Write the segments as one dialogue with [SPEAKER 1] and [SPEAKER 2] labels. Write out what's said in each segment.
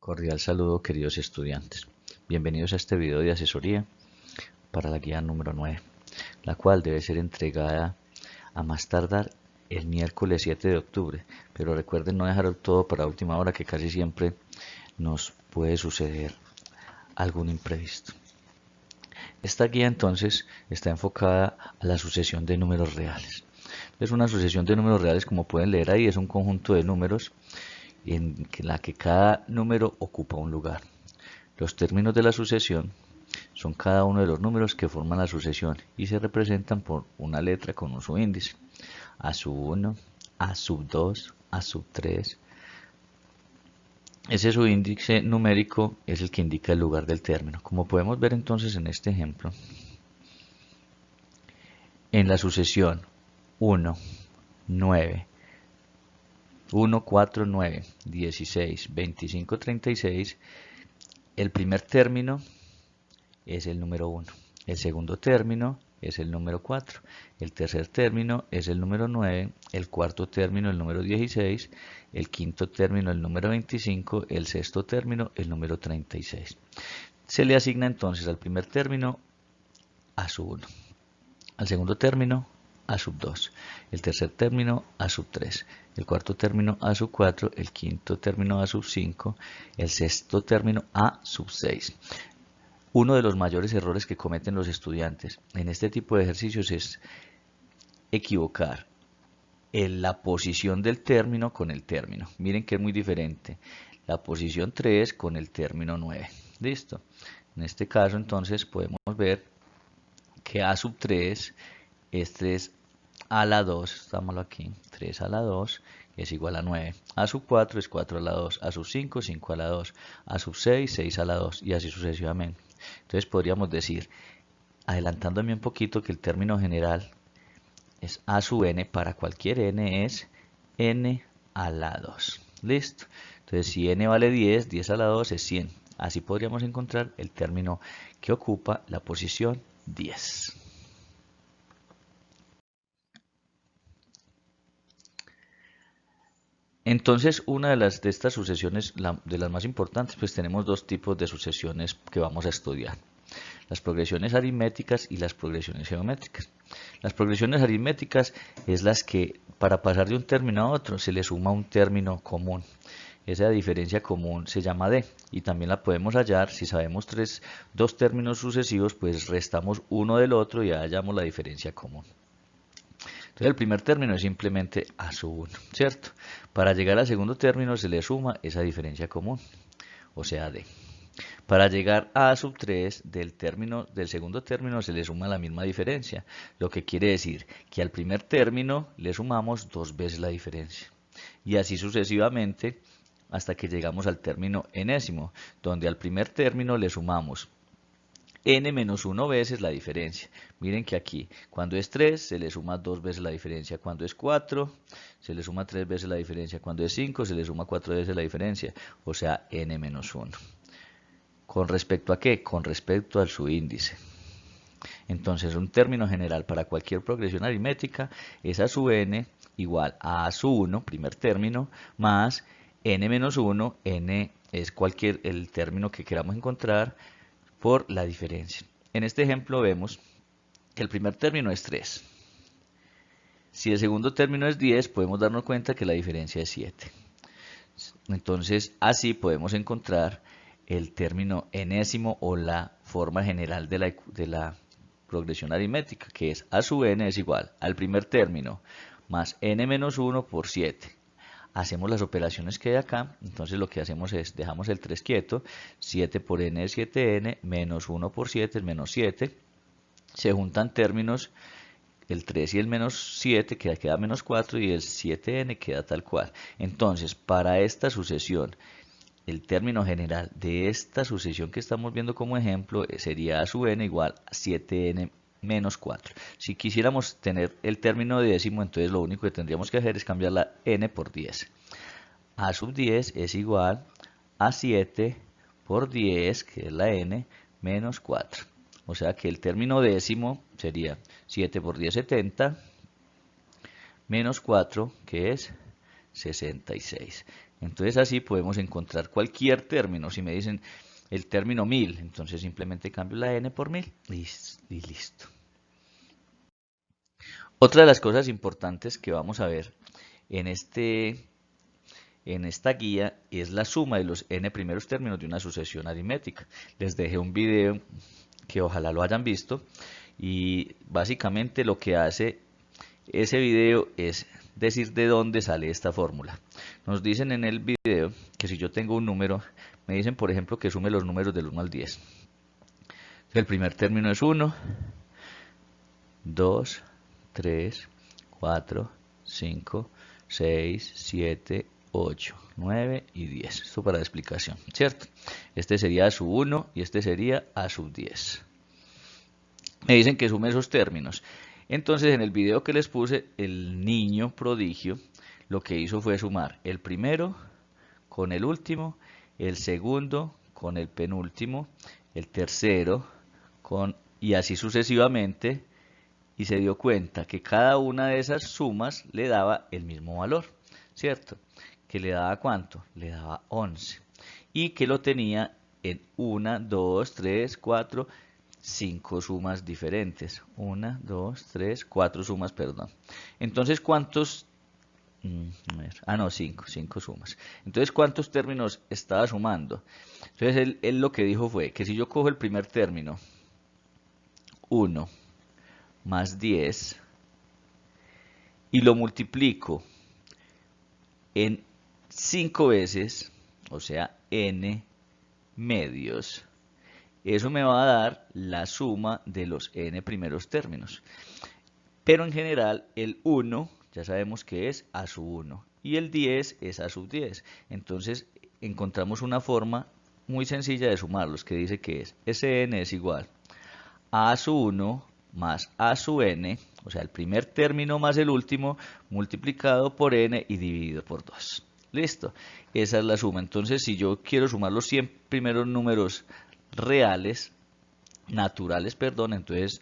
[SPEAKER 1] Cordial saludo, queridos estudiantes. Bienvenidos a este video de asesoría para la guía número 9, la cual debe ser entregada a más tardar el miércoles 7 de octubre. Pero recuerden no dejar todo para última hora, que casi siempre nos puede suceder algún imprevisto. Esta guía entonces está enfocada a la sucesión de números reales. Es una sucesión de números reales, como pueden leer ahí, es un conjunto de números en la que cada número ocupa un lugar. Los términos de la sucesión son cada uno de los números que forman la sucesión y se representan por una letra con un subíndice. A sub 1, A sub 2, A sub 3. Ese subíndice numérico es el que indica el lugar del término. Como podemos ver entonces en este ejemplo, en la sucesión 1, 9, 1, 4, 9, 16, 25, 36, el primer término es el número 1, el segundo término es el número 4, el tercer término es el número 9, el cuarto término el número 16, el quinto término el número 25, el sexto término el número 36. Se le asigna entonces al primer término A sub 1, al segundo término A sub 2, el tercer término A sub 3, el cuarto término A sub 4, el quinto término A sub 5, el sexto término A sub 6. Uno de los mayores errores que cometen los estudiantes en este tipo de ejercicios es equivocar la posición del término con el término. Miren que es muy diferente. La posición 3 con el término 9. Listo. En este caso entonces podemos ver que A sub 3 es 3 a la 2, estámoslo aquí, 3 a la 2 es igual a 9. A sub 4 es 4 a la 2, A sub 5, 5 a la 2, A sub 6, 6 a la 2 y así sucesivamente. Entonces podríamos decir, adelantándome un poquito, que el término general es A sub n, para cualquier n es n a la 2. Listo. Entonces si n vale 10, 10 a la 2 es 100. Así podríamos encontrar el término que ocupa la posición 10. Entonces, una de estas sucesiones, de las más importantes, pues tenemos dos tipos de sucesiones que vamos a estudiar: las progresiones aritméticas y las progresiones geométricas. Las progresiones aritméticas es las que para pasar de un término a otro se le suma un término común. Esa diferencia común se llama D y también la podemos hallar si sabemos dos términos sucesivos, pues restamos uno del otro y hallamos la diferencia común. Entonces el primer término es simplemente A sub 1, ¿cierto? Para llegar al segundo término se le suma esa diferencia común, o sea D. Para llegar a A sub 3 del segundo término se le suma la misma diferencia, lo que quiere decir que al primer término le sumamos dos veces la diferencia. Y así sucesivamente hasta que llegamos al término enésimo, donde al primer término le sumamos n menos 1 veces la diferencia. Miren que aquí, cuando es 3, se le suma 2 veces la diferencia. Cuando es 4, se le suma 3 veces la diferencia. Cuando es 5, se le suma 4 veces la diferencia. O sea, n menos 1. ¿Con respecto a qué? Con respecto al subíndice. Entonces, un término general para cualquier progresión aritmética es A sub n igual a sub 1, primer término, más n menos 1, n es el término que queramos encontrar, por la diferencia. En este ejemplo vemos que el primer término es 3. Si el segundo término es 10, podemos darnos cuenta que la diferencia es 7. Entonces, así podemos encontrar el término enésimo o la forma general de la progresión aritmética, que es A sub n es igual al primer término más n menos 1 por 7. Hacemos las operaciones que hay acá, entonces lo que hacemos es, dejamos el 3 quieto, 7 por n es 7n, menos 1 por 7 es menos 7, se juntan términos, el 3 y el menos 7 queda menos 4 y el 7n queda tal cual. Entonces, para esta sucesión, el término general de esta sucesión que estamos viendo como ejemplo sería A sub n igual a 7n menos 4. Si quisiéramos tener el término décimo, entonces lo único que tendríamos que hacer es cambiar la n por 10. A sub 10 es igual a 7 por 10, que es la n, menos 4. O sea que el término décimo sería 7 por 10, 70, menos 4, que es 66. Entonces así podemos encontrar cualquier término. Si me dicen el término 1000, entonces simplemente cambio la n por 1000 y listo. Otra de las cosas importantes que vamos a ver en esta guía es la suma de los n primeros términos de una sucesión aritmética. Les dejé un video que ojalá lo hayan visto y básicamente lo que hace ese video es decir de dónde sale esta fórmula. Nos dicen en el video que si yo tengo un número, me dicen por ejemplo que sume los números del 1 al 10. El primer término es 1, 2, 3, 4, 5, 6, 7, 8, 9 y 10. Esto para la explicación, ¿cierto? Este sería a sub 1 y este sería a sub 10. Me dicen que sume esos términos. Entonces en el video que les puse, el niño prodigio lo que hizo fue sumar el primero con el último, el segundo con el penúltimo, el tercero y así sucesivamente, y se dio cuenta que cada una de esas sumas le daba el mismo valor, ¿cierto? ¿Que le daba cuánto? Le daba 11. Y que lo tenía en 1, 2, 3, 4, 5 sumas diferentes. 1, 2, 3, 4 sumas, perdón. Entonces, ¿cuántos? No, 5 sumas. Entonces, ¿cuántos términos estaba sumando? Entonces, él lo que dijo fue que si yo cojo el primer término, 1 más 10, y lo multiplico en 5 veces, o sea, n medios, eso me va a dar la suma de los n primeros términos. Pero en general el 1 ya sabemos que es a sub 1 y el 10 es a sub 10. Entonces encontramos una forma muy sencilla de sumarlos que dice que es Sn es igual a sub 1 más a sub n, o sea el primer término más el último multiplicado por n y dividido por 2. Listo, esa es la suma. Entonces si yo quiero sumar los 100 primeros números reales, naturales, perdón, entonces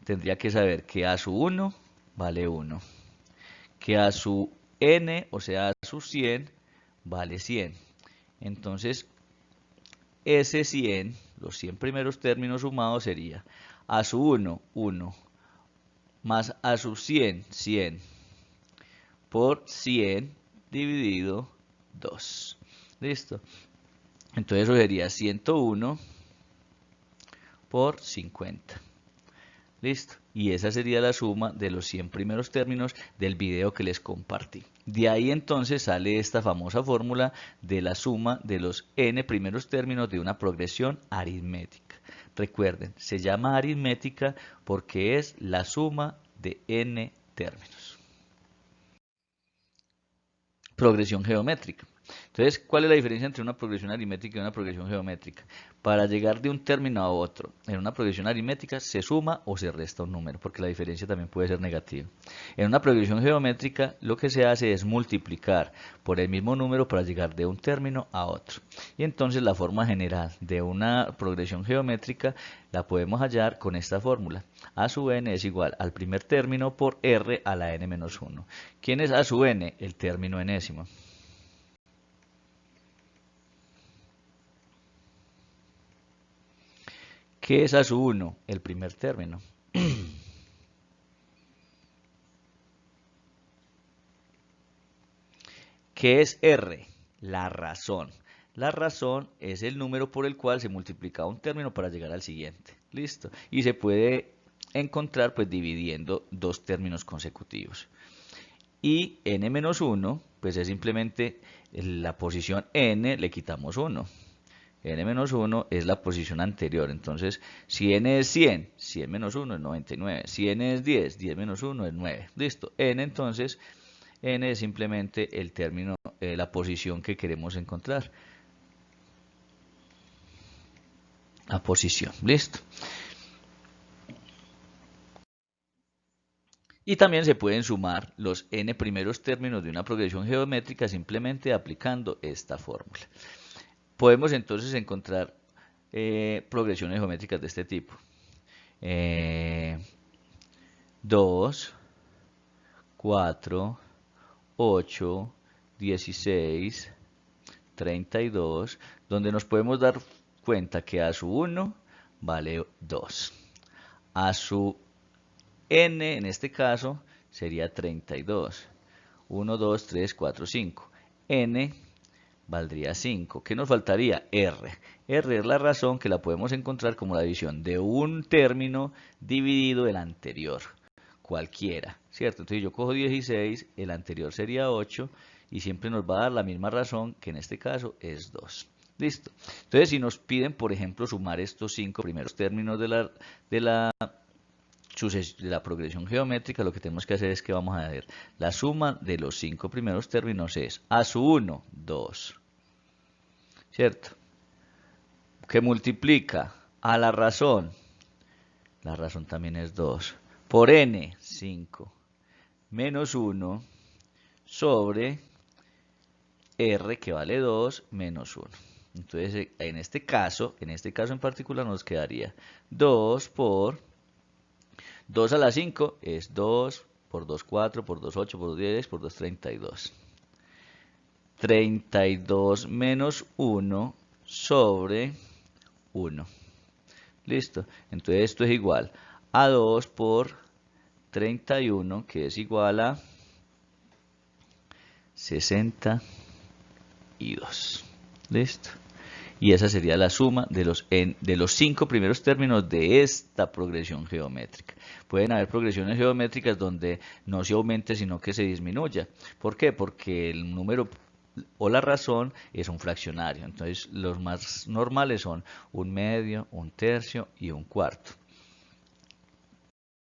[SPEAKER 1] tendría que saber que a su 1 vale 1, que a su n, o sea, a su 100, vale 100. Entonces, ese 100, los 100 primeros términos sumados sería a su 1, 1, más a su 100, 100, por 100 dividido 2. ¿Listo? Entonces eso sería 101 por 50. Listo. Y esa sería la suma de los 100 primeros términos del video que les compartí. De ahí entonces sale esta famosa fórmula de la suma de los n primeros términos de una progresión aritmética. Recuerden, se llama aritmética porque es la suma de n términos. Progresión geométrica. Entonces, ¿cuál es la diferencia entre una progresión aritmética y una progresión geométrica? Para llegar de un término a otro, en una progresión aritmética se suma o se resta un número, porque la diferencia también puede ser negativa. En una progresión geométrica lo que se hace es multiplicar por el mismo número para llegar de un término a otro. Y entonces la forma general de una progresión geométrica la podemos hallar con esta fórmula. A sub n es igual al primer término por r a la n menos 1. ¿Quién es a sub n? El término enésimo. ¿Qué es a sub 1? El primer término. ¿Qué es R? La razón. La razón es el número por el cual se multiplica un término para llegar al siguiente. Listo. Y se puede encontrar pues dividiendo dos términos consecutivos. Y n-1 pues es simplemente la posición n, le quitamos 1. n-1 es la posición anterior. Entonces, si n es 100, 100 menos 1 es 99. Si n es 10, 10 menos 1 es 9. Listo. N entonces, n es simplemente el término, la posición que queremos encontrar. La posición. Listo. Y también se pueden sumar los n primeros términos de una progresión geométrica simplemente aplicando esta fórmula. Podemos entonces encontrar progresiones geométricas de este tipo. 2, 4, 8, 16, 32, donde nos podemos dar cuenta que a su 1 vale 2. A su n, en este caso, sería 32. 1, 2, 3, 4, 5. N valdría 5. ¿Qué nos faltaría? R. R es la razón que la podemos encontrar como la división de un término dividido el anterior. Cualquiera, ¿cierto? Entonces yo cojo 16, el anterior sería 8 y siempre nos va a dar la misma razón, que en este caso es 2. Listo. Entonces si nos piden, por ejemplo, sumar estos 5 primeros términos de la progresión geométrica, lo que tenemos que hacer es que vamos a ver la suma de los 5 primeros términos es a su 1, 2, ¿cierto? Que multiplica a la razón también es 2, por n, 5, menos 1, sobre r, que vale 2, menos 1. Entonces, en este caso en particular nos quedaría 2 por 2 a la 5 es 2, por 2, 4, por 2, 8, por 2, 10, por 2, 32. 32 menos 1 sobre 1. Listo. Entonces esto es igual a 2 por 31, que es igual a 62. Listo. Y esa sería la suma de los 5 primeros términos de esta progresión geométrica. Pueden haber progresiones geométricas donde no se aumente, sino que se disminuya. ¿Por qué? Porque el número o la razón es un fraccionario. Entonces los más normales son un medio, un tercio y un cuarto.